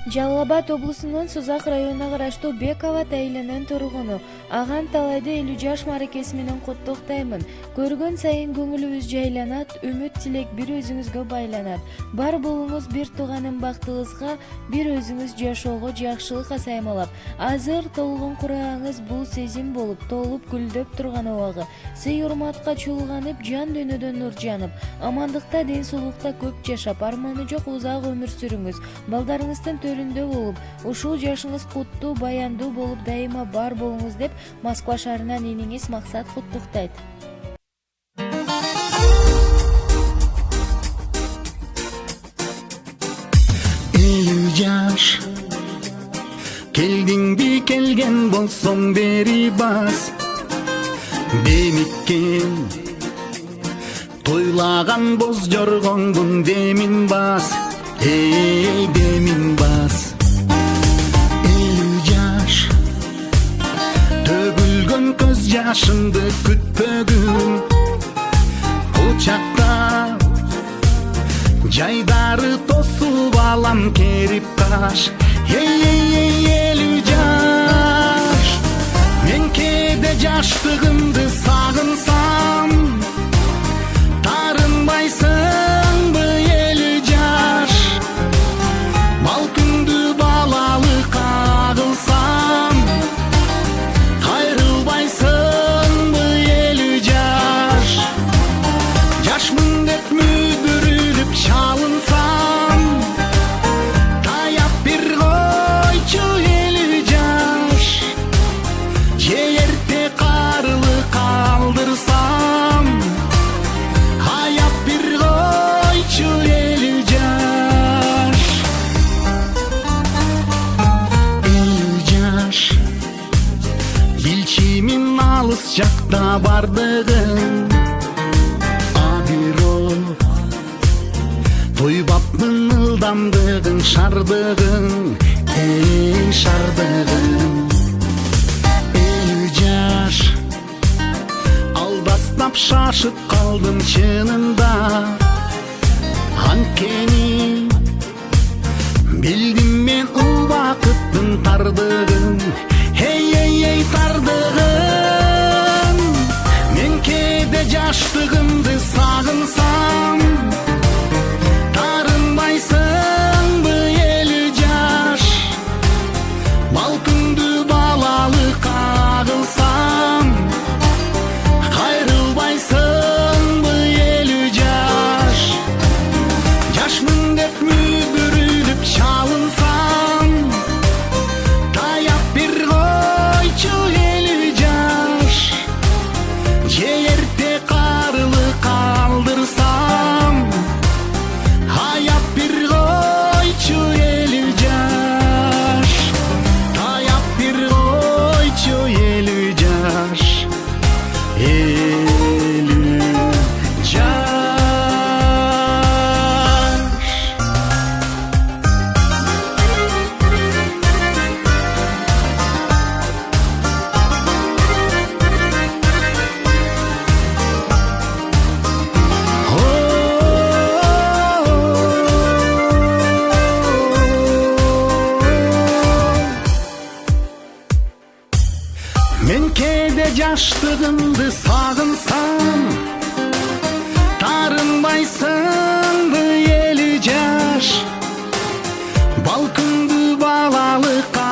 Жалал Абад облусунун Сузак районуна караштуу Бек Абад айылынын тургуну. Аган талайды 50 жаш маракеси менен куттуктаймын. Көргөн сайын көңүлүбүз жайланат, үмүт тилек бир өзүңүзгө байланат. Бар болуңуз бир тууганын бактыңызга, бир өзүңүз жашоого жакшылыкка саймалап. Азыр толгон курагыңыз бул сезим болуп, толуп гүлдөп турган убагы. Сый урматка чуулганып, жан дүйнөдөн нур жанып, амандыкта, ден соолукта көп жашап, арманы жок узак өмүр сүрүңүз. Балдарыңыздын төрүндө болуп, ушул жашыңыз куттуу, баяндуу болуп, дайыма бар болуңуз деп Москва шаарынан эниңиз Максат куттуктайт. Жаш келдиңби, келген болсоң бери бас, демиккен тойлаган боз жоргоңдун демин бас, демин бас. 50 жаш төгүлгөн көз жашымды күтпөгүн, кучактап жайдары тосуп алам керип каш. 50 жаш мен кээде жаштыгымды сагынсам, тарынбайсыңбы 50 жаш, балкыңды балалыкка кылсам, кайрылбайсыңбы 50 жаш, жашмын деп мүдүрүлүп чалынсам, таяп бир койчу 50 жаш, же эрте карылы калдырсам, аяп бир койчу 50 жаш. 50 жаш билчимин алыс жакта бардыгын, тойбапмын ылдамдыгын, шардыгын, шардыгын. 50 жаш алдастап шашып калдым чынында, анткени билдим мен убакыттын тардыгын, тардыгын. Мен кээде жаштыгымды сагынсам, тарынбайсыңбы 50 жаш, балкыңды балалыкка кылсам, кайрылбайсыңбы 50 жаш, жашмын деп мүдүрүлүп чалынсам, таяп бир койчу 50 жаш, же эрте карылы калдырсам, аяп бир койчу 50 жаш, таяп бир койчу 50 жаш, 50 жаш. Мен кээде жаштыгымды сагынсам, тарынбайсыңбы 50 жаш, балкыңды балалыкка